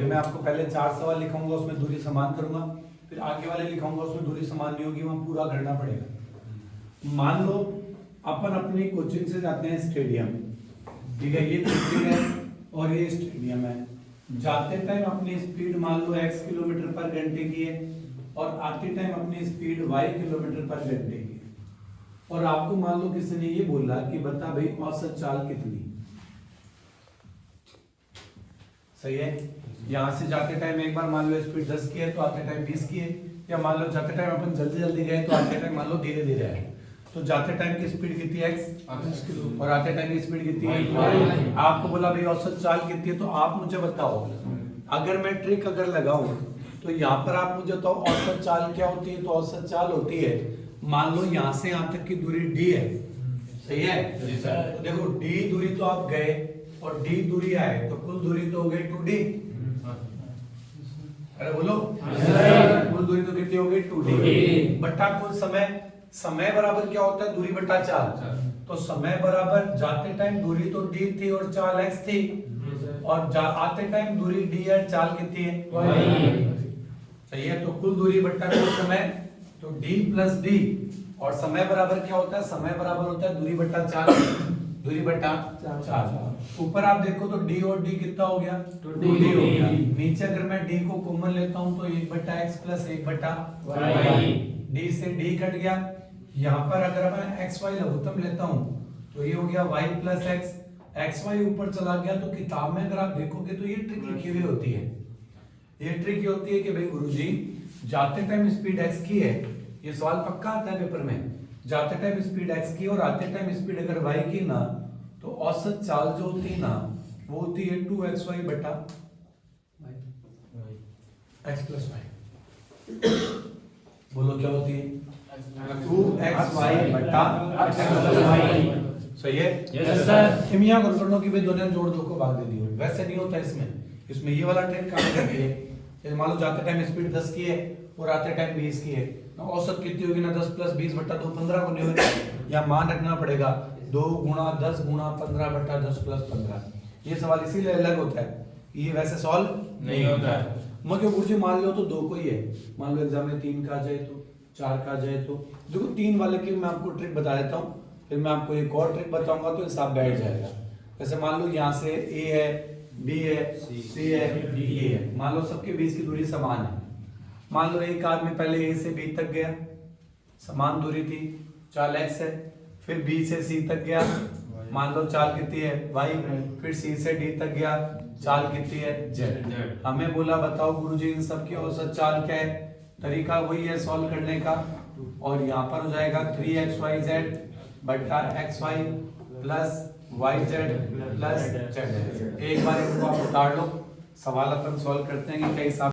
अभी मैं आपको पहले 4 सवाल लिखाऊंगा, उसमें दूरी समान करूंगा, फिर आगे वाले लिखाऊंगा, उसमें दूरी समान नहीं होगी, वहां पूरा करना पड़ेगा। मान लो अपन अपनी कोचिंग से जाते हैं स्टेडियम, ठीक है, ये कोचिंग है और ये स्टेडियम है। जाते टाइम अपनी स्पीड मान लो x किलोमीटर पर घंटे की है और आते टाइम अपनी स्पीड y किलोमीटर पर घंटे की है। और आपको मान लो किसी ने ये बोला कि बता भाई औसत चाल कितनी, सही है। यहाँ से जाते टाइम एक बार मान लो स्पीड 10 की है तो आते टाइम 20 की है, या मान लो जाते टाइम अपन जल्दी जल्दी गए तो आते टाइम मान लो धीरे धीरे है। तो जाते टाइम की स्पीड कितनी है x और आते टाइम की स्पीड कितनी है। आपको बोला भाई औसत चाल कितनी है, तो आप मुझे बताओ, अगर मैं ट्रिक अगर लगाऊं तो यहाँ पर आप मुझे बताओ औसत चाल क्या होती है। तो औसत चाल होती है, मान लो यहाँ से यहाँ तक की दूरी d है, सही है। तो देखो d दूरी तो आप गए और d दूरी आए तो कुल दूरी तो हो गई 2d। अरे बोलो, कुल दूरी तो कितनी हो गई 2d बट्टा कुल समय। समय बराबर क्या होता है, दूरी बट्टा चाल। तो समय बराबर जाते टाइम दूरी तो d थी और चाल x थी, और आते टाइम दूरी d है, चाल कितनी है y, सही है। तो कुल दूरी बट्टा कुल समय, तो d प्लस d, और समय बराबर क्या होता है, समय बराबर होता है दूरी बट्टा चाल, दूरी बट्टा चाल। ऊपर आप देखो तो d और d कितना हो गया, 2d हो गया। नीचे अगर मैं d को कॉमन लेता हूं तो 1 बट्टा x प्लस 1 बट्टा y, d से d कट गया। यहाँ पर अगर मैं xy लघुत्तम लेता हूं तो ये हो गया y प्लस x, xy ऊपर चला गया। तो किताब में अगर आप देखोगे तो ये ट्रिक लिखी हुई होती है। ये ट्रिक ये होती है कि भाई गुरुजी जाते टाइम स्पीड x की है, ये सवाल पक्का आता है पेपर में, जाते टाइम स्पीड x की और आते टाइम स्पीड अगर y की ना, तो औसत चाल जो होती है ना वो होती है 2xy बटा x प्लस y। बोलो क्या होती है, 2xy बटा x प्लस y, सही है। Yes sir. हम यहाँ गुणनों की भी दोनों जोड़ दो को भाग दे दी, वैसे नहीं होता इसमें। इसमें ये वाला ट्रिक काम करती है। जैसे मान लो जाते टाइम स्पीड 10 की है और आते टाइम 20 की है, तो औसत कितनी होगी ना, 10 प्लस 20 बट्टा 2 15 को नहीं होगी। या मान रखना पड़ेगा 2 गुणा 10 गुणा 15 बट्टा 10 प्लस 15। ये सवाल इसीलिए अलग होता है, ये वैसे सॉल्व नहीं होता है। मुझे गुरुजी मान लो तो 2 को ही है, मान लो एग्जाम में 3 का आ जाए तो 4 का आ जाए तो देखो 3 वाले की मैं आपको ट्रिक बता देता हूँ, फिर मैं आपको एक और ट्रिक बताऊंगा तो हिसाब बैठ जाएगा। जैसे मान लो यहाँ से a है, b है, c है, d है, मान लो सबके बीच की दूरी समान है। मान लो एक आदमी पहले a से b तक गया, समान दूरी थी, चाल x है। फिर b से c तक गया, मान लो चाल कितनी है y। फिर c से d तक गया, चाल कितनी है z। हमें बोला बताओ गुरुजी इन सब की औसत चाल क्या है। तरीका वही है सॉल्व करने का, और यहाँ पर हो जाएगा 3xyz बट्टा xy plus yz plus z। एक बार इनको आप उतार लो, सवाल अपन सॉल्व करते हैं कि क्या हिसाब